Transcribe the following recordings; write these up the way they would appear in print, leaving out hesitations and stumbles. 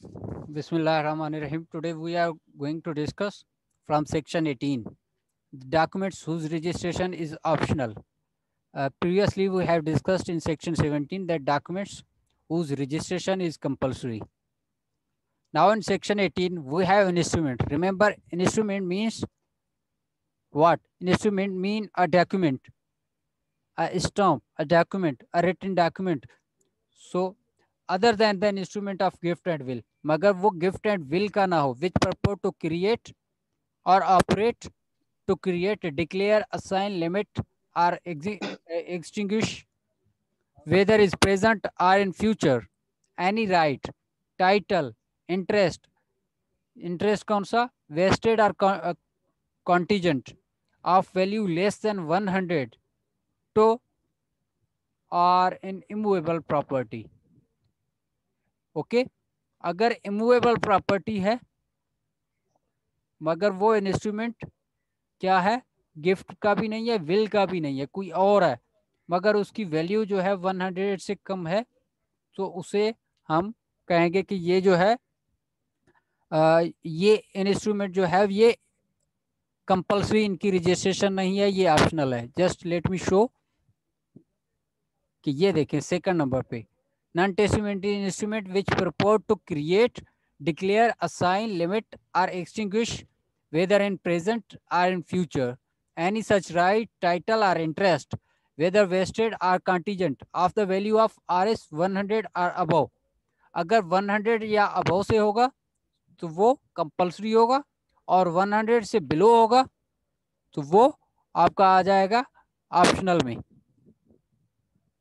Bismillahirrahmanirrahim. Today we are going to discuss from section 18 documents whose registration is optional. Previously we have discussed in section 17 that documents whose registration is compulsory. Now in section 18 we have an instrument. Remember, an instrument means what? An instrument mean a document, a stamp, a document, a written document. So other than the instrument of gift and will, मगर वो gift and will का ना हो, which purport to create or operate to create, declare, assign, limit, or extinguish, whether is present or in future, any right, title, interest, interest कौन सा, vested or contingent of value less than 100 to or in immovable property. Okay अगर immovable property है मगर वो instrument क्या है, gift का भी नहीं है, विल का भी नहीं है, कोई और है, मगर उसकी वैल्यू जो है 100 से कम है, तो उसे हम कहेंगे कि ये जो है ये इंस्ट्रूमेंट जो है ये कंपल्सरी, इनकी रजिस्ट्रेशन नहीं है, ये ऑप्शनल है. जस्ट लेट मी शो कि ये देखें सेकंड नंबर पे, non testamentary instrument which purport to create, declare, assign, limit or extinguish, whether in present or in future, any such right, title or interest, whether vested or contingent of the value of Rs 100 or above. अगर 100 या above से होगा तो वो compulsory होगा, और 100 से below होगा तो वो आपका आ जाएगा ऑप्शनल में.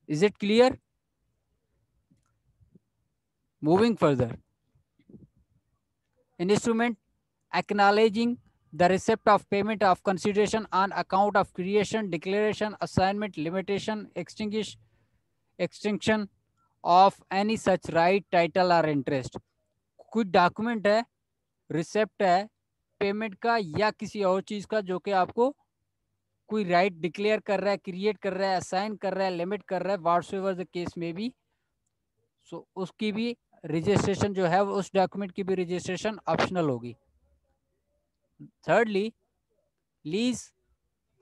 Is it clear? Moving further, an instrument acknowledging the receipt of payment of consideration on account of creation, declaration, assignment, limitation, extinction of any such right, title or interest. कुछ document है, रिसेप्ट है payment का या किसी और चीज का, जो कि आपको कोई राइट डिक्लेयर कर रहा है, क्रिएट कर रहा है, असाइन कर रहा है, लिमिट कर रहा है, व्हाटसोएवर द केस में भी, सो उसकी भी रजिस्ट्रेशन जो है उस डॉक्यूमेंट की भी रजिस्ट्रेशन ऑप्शनल होगी. Thirdly, lease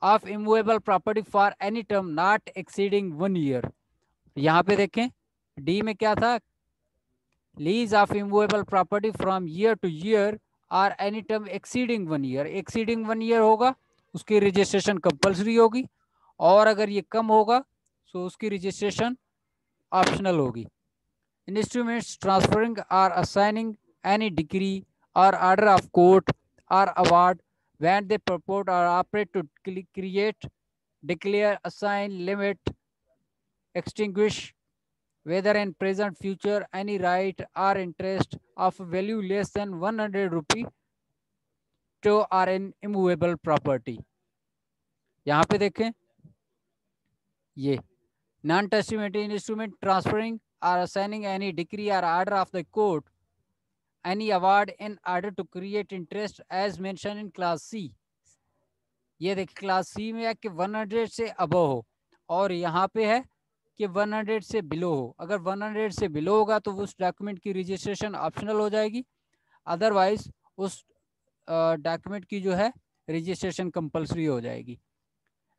of immovable property for any term not exceeding 1 year. यहाँ पे देखें डी में क्या था, lease of immovable property from year to year और any term exceeding 1 year. Exceeding 1 year होगा उसकी रजिस्ट्रेशन कंपल्सरी होगी, और अगर ये कम होगा तो उसकी रजिस्ट्रेशन ऑप्शनल होगी. इंस्ट्रूमेंट्स ट्रांसफरिंग और असाइनिंग एनी डिग्री और ऑर्डर ऑफ कोर्ट और award when they purport or operate to create, declare, assign, limit, extinguish, whether in present, future, any right or interest of value less than 100 rupee to or in immovable property. यहाँ पे देखें ये non testamentary instrument transferring or assigning any decree or order of the court, any award in order to create interest as mentioned in class C. ये देखिए class C में है कि 100 से अबव हो, और यहाँ पे है कि 100 से बिलो हो. अगर 100 से बिलो होगा तो उस डॉक्यूमेंट की रजिस्ट्रेशन ऑप्शनल हो जाएगी, अदरवाइज उस डॉक्यूमेंट की जो है रजिस्ट्रेशन कंपल्सरी हो जाएगी.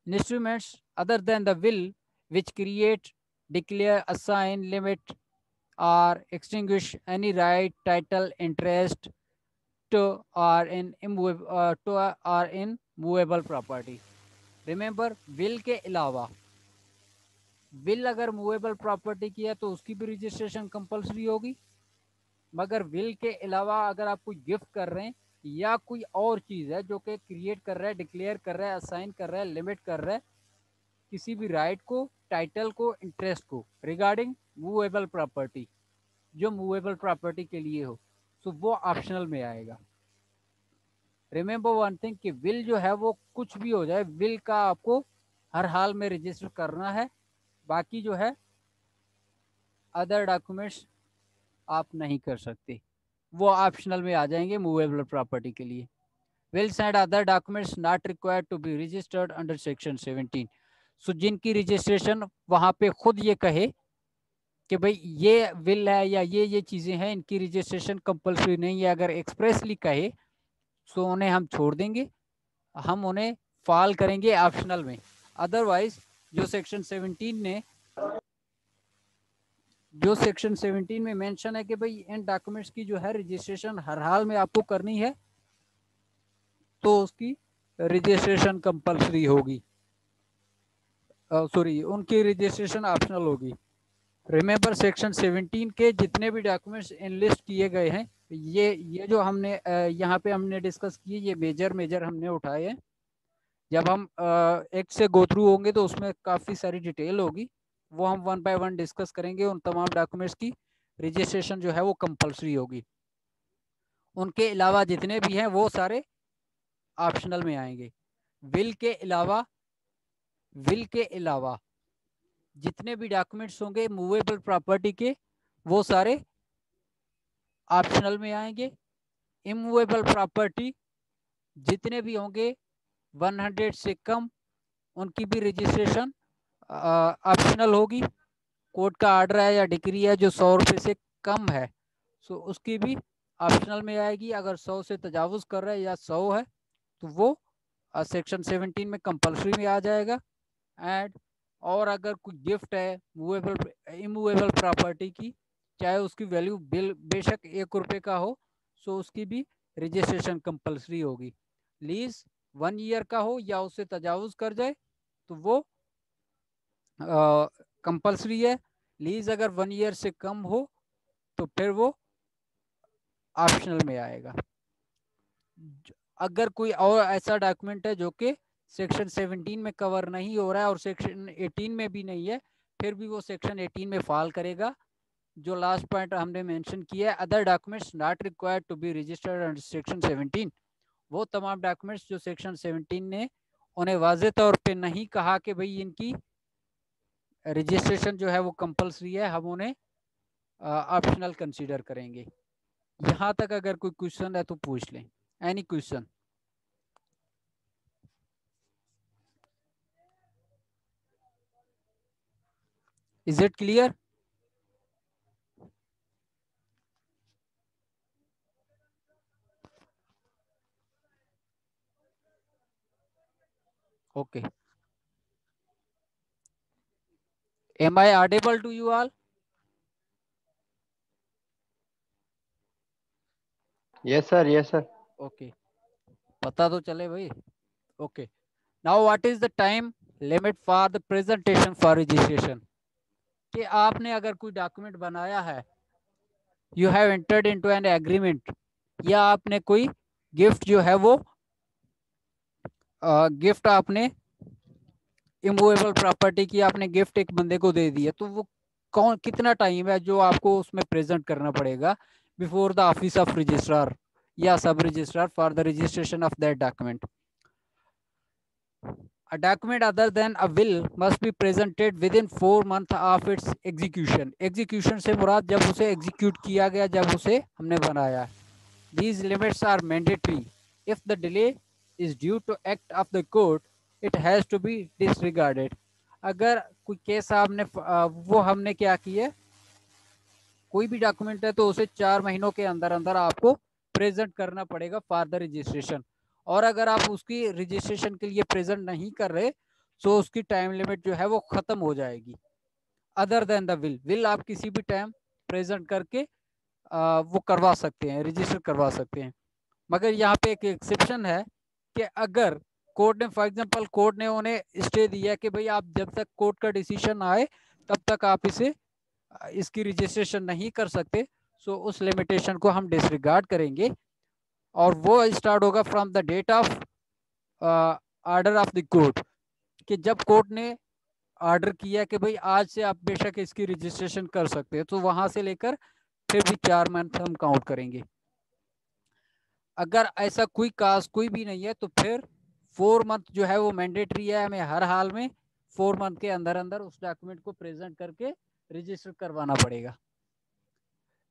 Instruments other than the will which create, declare, assign, limit और extinguish any right, title, interest to or in movable property. Remember, will के अलावा will अगर मूवेबल प्रॉपर्टी की है तो उसकी भी रजिस्ट्रेशन कंपल्सरी होगी, मगर will के अलावा अगर आप कोई गिफ्ट कर रहे हैं या कोई और चीज़ है जो कि क्रिएट कर रहा है, डिक्लेयर कर रहा है, असाइन कर रहा है, लिमिट कर रहा है किसी भी राइट को, टाइटल को, इंटरेस्ट को रिगार्डिंग मूवेबल प्रॉपर्टी, जो मूवेबल प्रॉपर्टी के लिए हो, तो वो ऑप्शनल में आएगा. रिमेंबर वन थिंग कि विल जो है वो कुछ भी हो जाए, विल का आपको हर हाल में रजिस्टर करना है, बाकी जो है अदर डॉक्यूमेंट्स आप नहीं कर सकते, वो ऑप्शनल में आ जाएंगे मूवेबल प्रॉपर्टी के लिए. Wills and other documents not required to be registered under section 17. So जिनकी रजिस्ट्रेशन वहां पे खुद ये कहे कि भाई ये विल है या ये चीजें हैं, इनकी रजिस्ट्रेशन कंपलसरी नहीं है, अगर एक्सप्रेसली कहे तो उन्हें हम छोड़ देंगे, हम उन्हें फॉल करेंगे ऑप्शनल में। अदरवाइज जो सेक्शन 17 में मेंशन है कि भाई इन डॉक्यूमेंट्स की जो है रजिस्ट्रेशन हर हाल में आपको करनी है, तो उसकी रजिस्ट्रेशन कंपलसरी होगी, सॉरी उनकी रजिस्ट्रेशन ऑप्शनल होगी। रिमेंबर सेक्शन 17 के जितने भी डॉक्यूमेंट्स इनलिस्ट किए गए हैं, ये जो हमने यहाँ पे हमने डिस्कस किए, ये मेजर हमने उठाए हैं। जब हम एक्ट से गो थ्रू होंगे तो उसमें काफ़ी सारी डिटेल होगी, वो हम 1 बाय 1 डिस्कस करेंगे। उन तमाम डॉक्यूमेंट्स की रजिस्ट्रेशन जो है वो कंपलसरी होगी। उनके अलावा जितने भी हैं वो सारे ऑप्शनल में आएंगे। विल के अलावा जितने भी डॉक्यूमेंट्स होंगे मूवेबल प्रॉपर्टी के, वो सारे ऑप्शनल में आएंगे। इमूवेबल प्रॉपर्टी जितने भी होंगे 100 से कम, उनकी भी रजिस्ट्रेशन ऑप्शनल होगी। कोर्ट का आर्डर है या डिक्री है जो 100 रुपये से कम है, सो उसकी भी ऑप्शनल में आएगी। अगर 100 से तजावुज कर रहा है या 100 है तो वो सेक्शन 17 में कंपलसरी में आ जाएगा। एंड और अगर कोई गिफ्ट है इमूवेबल प्रॉपर्टी की, चाहे उसकी वैल्यू बेशक 1 रुपये का हो, सो उसकी भी रजिस्ट्रेशन कंपलसरी होगी। लीज 1 ईयर का हो या उससे तजावुज कर जाए तो वो कंपलसरी है। लीज अगर 1 ईयर से कम हो तो फिर वो ऑप्शनल में आएगा। अगर कोई और ऐसा डॉक्यूमेंट है जो कि सेक्शन 17 में कवर नहीं हो रहा है और सेक्शन 18 में भी नहीं है, फिर भी वो सेक्शन 18 में फॉल करेगा। जो लास्ट पॉइंट हमने मेंशन किया है, other documents not required to be registered under section 17, वो तमाम डॉक्यूमेंट्स जो सेक्शन 17 ने उन्हें वाज़े तौर पे नहीं कहा कि भाई इनकी रजिस्ट्रेशन जो है वो कंपलसरी है, हम उन्हें ऑप्शनल कंसीडर करेंगे। यहाँ तक अगर कोई क्वेश्चन है तो पूछ लें। Any question? Is it clear? Okay. Am I audible to you all? Yes sir, yes sir. Okay. पता तो चले भाई। Okay. Now what is the time limit for the presentation for registration? कि आपने अगर कोई डॉक्यूमेंट बनाया है, you have entered into an agreement, या आपने कोई गिफ्ट जो है वो गिफ्ट आपने इमूवेबल प्रॉपर्टी की आपने गिफ्ट एक बंदे को दे दी है, तो वो कौन कितना टाइम है जो आपको उसमें प्रेजेंट करना पड़ेगा before the office of registrar या सब registrar for the registration of that document? A document other than a will must be presented within 4 months of its execution. Execution से मुराद जब उसे execute किया गया, जब उसे हमने बनाया। These limits are mandatory. If the delay is due to act of the court, it has to be disregarded. अगर कोई केस आपने वो हमने क्या किया, कोई भी डॉक्यूमेंट है तो उसे 4 महीनों के अंदर अंदर आपको प्रेजेंट करना पड़ेगा फॉर द रजिस्ट्रेशन। और अगर आप उसकी रजिस्ट्रेशन के लिए प्रेजेंट नहीं कर रहे तो उसकी टाइम लिमिट जो है वो खत्म हो जाएगी। अदर देन द विल आप किसी भी टाइम प्रेजेंट करके वो करवा सकते हैं, रजिस्टर करवा सकते हैं। मगर यहाँ पे एक एक्सेप्शन है कि अगर कोर्ट ने फॉर एग्जांपल कोर्ट ने उन्हें स्टे दिया कि भाई आप जब तक कोर्ट का डिसीजन आए तब तक आप इसकी रजिस्ट्रेशन नहीं कर सकते, सो उस लिमिटेशन को हम डिसरिगार्ड करेंगे और वो स्टार्ट होगा from the date of order of the court, कि जब कोर्ट ने ऑर्डर किया कि भाई आज से आप बेशक इसकी रजिस्ट्रेशन कर सकते हैं, तो वहां से लेकर फिर भी 4 मंथ हम काउंट करेंगे। अगर ऐसा कोई काज कोई भी नहीं है तो फिर 4 मंथ जो है वो मैंडेटरी है, हमें हर हाल में 4 मंथ के अंदर अंदर उस डॉक्यूमेंट को प्रेजेंट करके रजिस्टर करवाना पड़ेगा।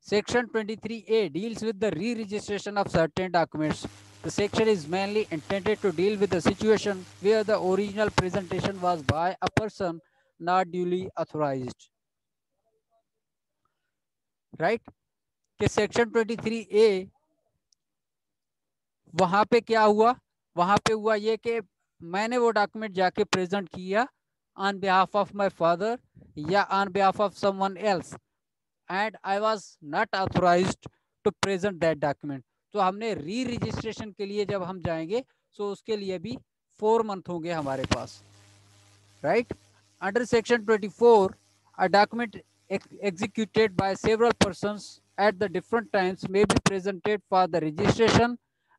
Section 23A deals with the re-registration of certain documents. The section is mainly intended to deal with the situation where the original presentation was by a person not duly authorized. Right, कि section 23A वहां पे क्या हुआ, वहां पे हुआ ये कि मैंने वो डॉक्यूमेंट जाके प्रेजेंट किया on behalf of my father या on behalf of someone else and I was not authorised to present that document. तो हमने री रजिस्ट्रेशन के लिए जब हम जाएंगे तो उसके लिए भी 4 मंथ होंगे हमारे पास, right. Under section 24 a document executed by several persons at the different times may be presented for the registration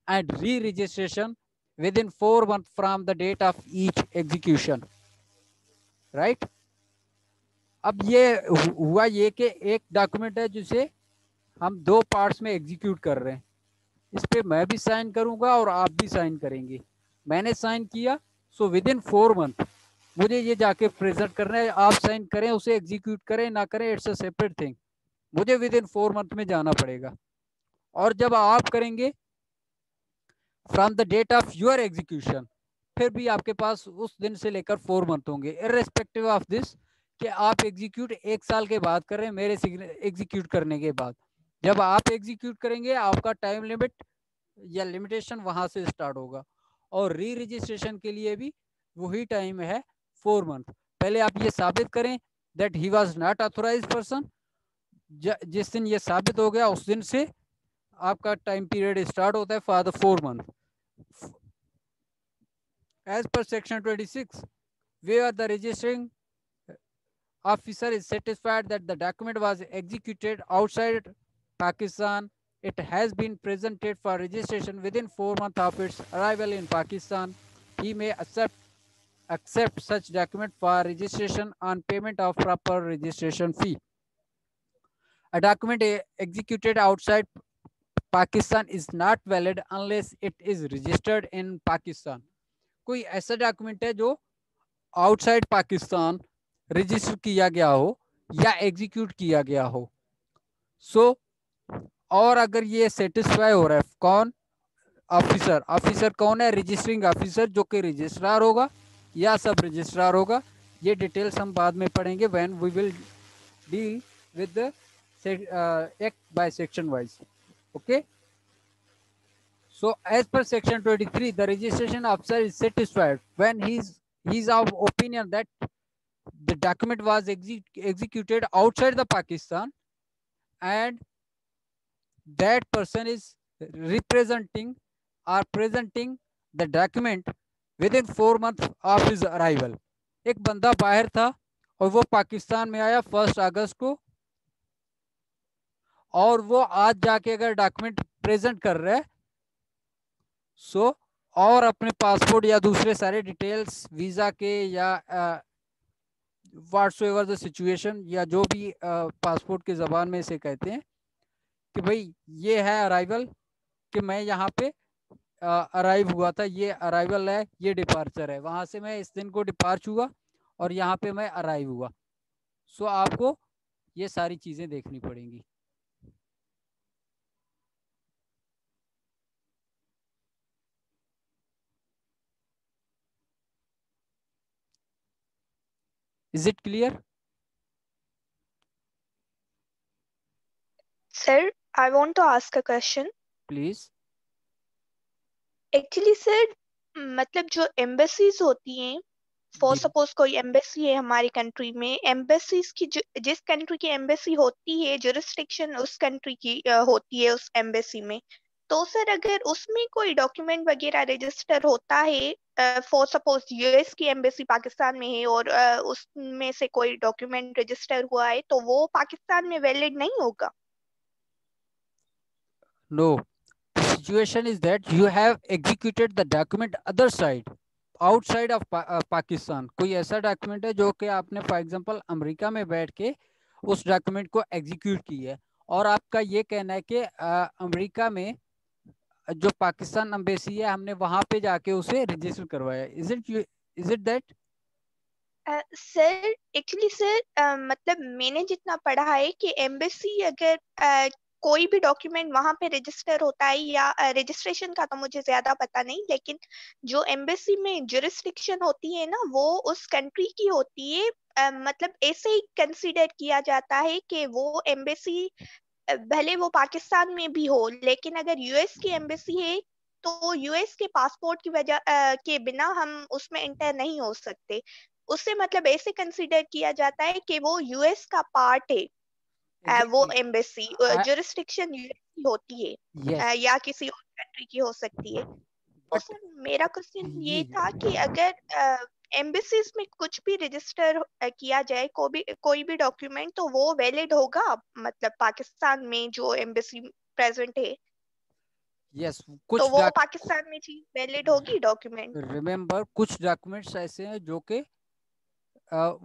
and re-registration within 4 months from the date of each execution, right। अब ये हुआ ये कि एक document है जिसे हम 2 parts में एग्जीक्यूट कर रहे हैं, इस पे मैं भी साइन करूंगा और आप भी साइन करेंगे। मैंने साइन किया, सो विद इन 4 मंथ मुझे ये जाके प्रेजेंट करना है। आप साइन करें, उसे एग्जीक्यूट करें ना करें, इट्स अ सेपरेट थिंग, मुझे विद इन 4 मंथ में जाना पड़ेगा। और जब आप करेंगे from the date of your execution, फिर भी आपके पास उस दिन से लेकर 4 मंथ होंगे, इररेस्पेक्टिव ऑफ दिस कि आप एग्जीक्यूट 1 साल के बाद करें मेरे एग्जीक्यूट करने के बाद। जब आप एग्जीक्यूट करेंगे आपका टाइम लिमिट या लिमिटेशन वहां से स्टार्ट होगा। और री रजिस्ट्रेशन के लिए भी वही टाइम है 4 मंथ। पहले आप ये साबित करें that he was not authorized person, जिस दिन ये साबित हो गया उस दिन से आपका टाइम पीरियड स्टार्ट होता है for the 4 month. As per section 26 where the registering officer is satisfied that the document was executed outside Pakistan, it has been presented for registration within 4 months of its arrival in Pakistan, he may accept such document for registration on payment of proper registration fee. A document executed outside Pakistan is not valid unless it is registered in Pakistan. कोई ऐसा document है जो outside Pakistan register किया गया हो या execute किया गया हो, और अगर ये सेटिस्फाई हो रहा है, कौन, ऑफिसर कौन है, रजिस्टरिंग ऑफिसर जो कि रजिस्ट्रार होगा या सब रजिस्ट्रार होगा। ये डिटेल्स हम बाद में पढ़ेंगे when we will deal with the act by section wise, okay. So as per section 23, the registration officer is satisfied when he's of opinion that the document was executed outside the Pakistan and that person is representing or presenting the document within 4 months of his arrival. एक बंदा बाहर था और वो पाकिस्तान में आया 1 अगस्त को, और वो आज जाके अगर डॉक्यूमेंट प्रेजेंट कर रहा है और अपने पासपोर्ट या दूसरे सारे डिटेल्स वीजा के या व्हाटसोएवर द सिचुएशन या जो भी पासपोर्ट के ज़बान में से कहते हैं कि भाई ये है अराइवल, कि मैं यहाँ पे अराइव हुआ था, ये अराइवल है, ये डिपार्चर है, वहां से मैं इस दिन को डिपार्च हुआ और यहाँ पे मैं अराइव हुआ। सो आपको ये सारी चीज़ें देखनी पड़ेंगी। Is it clear? Sir, I want to ask a question. Please. Actually, sir, मतलब जो एम्बेसीज होती हैं, फॉर सपोज कोई एम्बेसी है हमारी कंट्री में, एम्बेसीज की जिस कंट्री की एम्बेसी होती है, जुरिस्डिक्शन उस कंट्री की होती है उस एम्बेसी में। तो सर अगर उसमें कोई डॉक्यूमेंट वगैरह रजिस्टर होता है, फॉर सपोज यूएस की एम्बेसी पाकिस्तान में है और उसमें से कोई डॉक्यूमेंट रजिस्टर हुआ है, तो वो पाकिस्तान में वैलिड नहीं होगा? No, the situation is that you have executed the document other side, outside of Pakistan. कोई ऐसा डॉक्यूमेंट है जो कि आपने फॉर एग्जांपल अमेरिका में बैठ के उस डॉक्यूमेंट को एग्जीक्यूट की है, और आपका ये कहना है कि अमेरिका में जो पाकिस्तान एम्बेसी है हमने वहां पे जाके उसे रजिस्टर करवाया। Is it that? Sir actually sir मतलब मैंने जितना पढ़ा है कि एम्बेसी अगर कोई भी डॉक्यूमेंट वहां पे रजिस्टर होता है, या रजिस्ट्रेशन का तो मुझे ज्यादा पता नहीं, लेकिन जो एम्बेसी में जुरिस्डिक्शन होती है ना, वो उस कंट्री की होती है। मतलब ऐसे ही कंसीडर किया जाता है कि वो एम्बेसी भले वो पाकिस्तान में भी हो, लेकिन अगर यूएस की एम्बेसी है तो यूएस के पासपोर्ट की वजह के बिना हम उसमें इंटर नहीं हो सकते। उससे मतलब ऐसे कंसीडर किया जाता है कि वो यूएस का पार्ट है। वो एग्जैक्टली। एम्बेसी जुरिस्डिक्शन यूएस की होती है, यस। या किसी और कंट्री की हो सकती है। तो बट सर मेरा क्वेश्चन जी ये था कि अगर एम्बेसीज में कुछ भी रजिस्टर किया जाए, कोई भी डॉक्यूमेंट, तो वो वैलिड होगा, मतलब पाकिस्तान में जो एम्बेसी प्रेजेंट है, यस, तो कुछ वो पाकिस्तान में चीज वैलिड होगी डॉक्यूमेंट। रिमेम्बर कुछ डॉक्यूमेंट्स ऐसे हैं जो कि अ,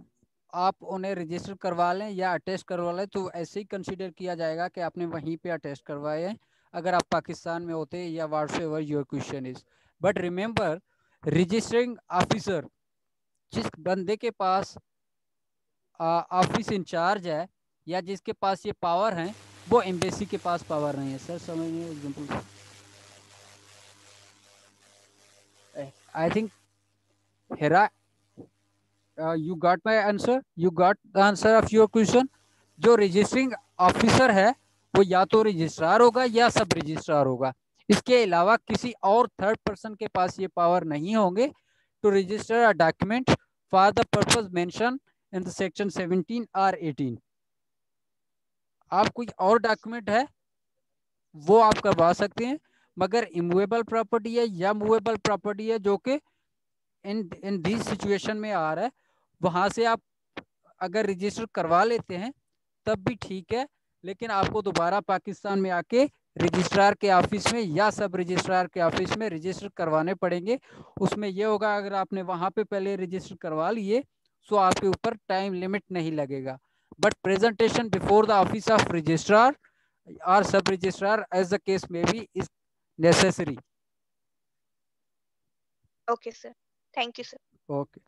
आप उन्हें रजिस्टर करवा लें या अटेस्ट करवा लें तो ऐसे ही कंसीडर किया जाएगा कि आपने वहीं पे अटेस्ट करवाए हैं, अगर आप पाकिस्तान में होते या what's ever your question is. But remember, registering officer जिस बंदे के पास ऑफिस इंचार्ज है या जिसके पास ये पावर है, वो एम्बेसी के पास पावर नहीं है सर। समझ में example? I think Hera, you got my answer, you got the answer of your question. जो रजिस्टरिंग ऑफिसर है वो या तो रजिस्ट्रार होगा या सब रजिस्ट्रार होगा, इसके अलावा किसी और थर्ड पर्सन के पास ये पावर नहीं होंगे to register a document for the purpose mention in the section 17 और 18। आप कोई और डॉक्यूमेंट है वो आप करवा सकते हैं, मगर इमूवेबल प्रॉपर्टी है या मूवेबल प्रॉपर्टी है जो कि इन इन दिस सिचुएशन में आ रहा है, वहां से आप अगर रजिस्टर करवा लेते हैं तब भी ठीक है, लेकिन आपको दोबारा पाकिस्तान में आके रजिस्ट्रार के ऑफिस में या सब रजिस्ट्रार के ऑफिस में रजिस्टर करवाने पड़ेंगे। उसमें यह होगा, अगर आपने वहां पे पहले रजिस्टर करवा लिए तो आपके ऊपर टाइम लिमिट नहीं लगेगा। But presentation before the office of registrar और sub registrar as the case may be is necessary. Okay sir, thank you sir. Okay,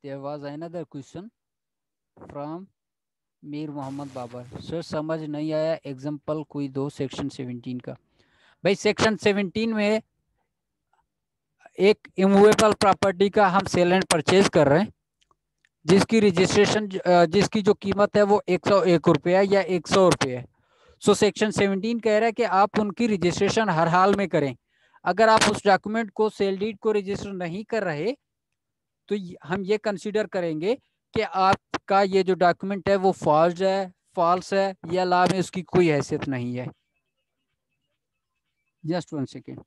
there was another question from Mir Mohammad Babar. Sir समझ नहीं आया, एग्जाम्पल कोई दो section 17 का। भाई सेक्शन 17 में एक इमूवेबल प्रॉपर्टी का हम सेल एंड परचेज कर रहे हैं, जिसकी रजिस्ट्रेशन जिसकी जो कीमत है वो 101 रुपये है या 100 रुपये है। सो सेक्शन 17 कह रहा है कि आप उनकी रजिस्ट्रेशन हर हाल में करें। अगर आप उस डॉक्यूमेंट को, सेल डीड को रजिस्टर नहीं कर रहे तो हम ये कंसीडर करेंगे कि आपका ये जो डॉक्यूमेंट है वो फॉल्स है या लॉ में उसकी कोई हैसियत नहीं है। Just one second.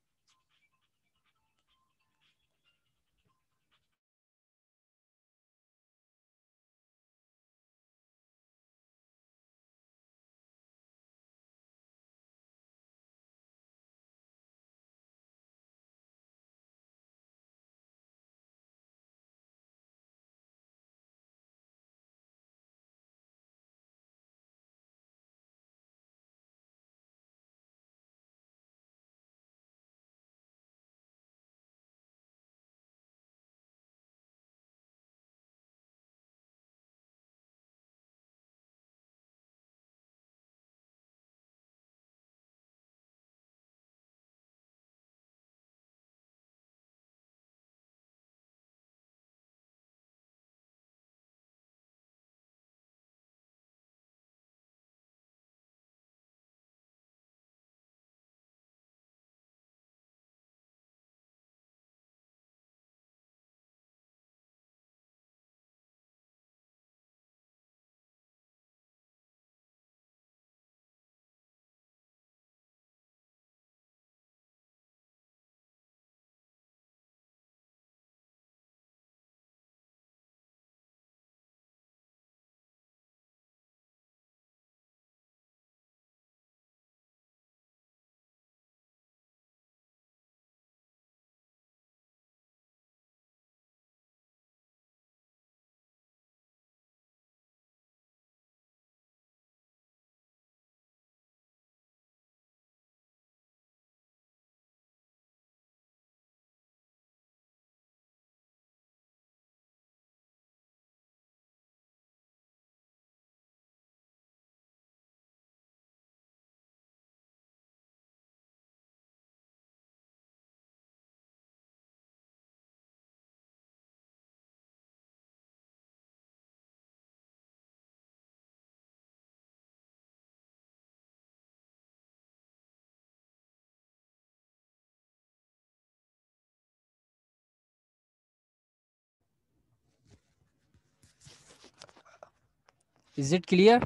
Is it clear?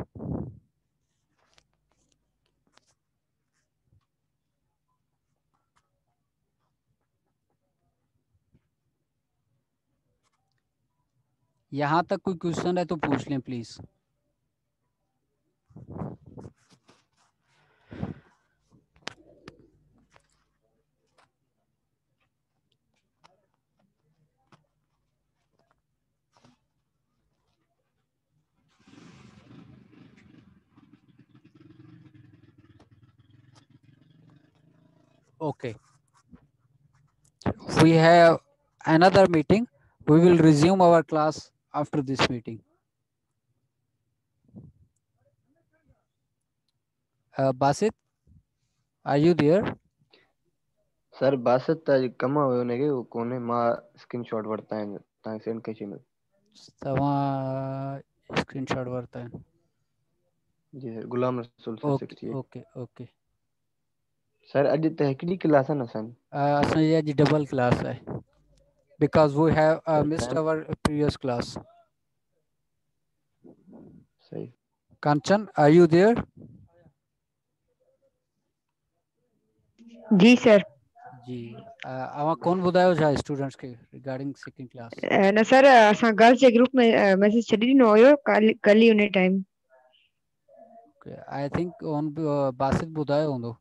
यहाँ तक कोई क्वेश्चन है तो पूछ लें please. Okay. We have another meeting. We will resume our class after this meeting. Basit, are you there? Sir Basit कम होने के कोने मां स्क्रीनशॉट वरता है ता सेंड कशी मिल तवा स्क्रीनशॉट वरता है। जी sir Ghulam Rasool sir okay 68 okay okay. Sir अॼु त हिकिड़ी क्लास आहे न असांजी असांजी अॼु डबल क्लास है because we have missed time our previous class. सही Kanchan, are you there? जी सर। जी अवा कौन ॿुधायो छा स्टूडेंट्स खे रिगार्डिंग सेकंड क्लास? न सर असां गर्ल्स जे ग्रुप में मैसेज छॾी ॾिनो हुयो कल ई उन time. I think on Basit ॿुधायो हूंदो।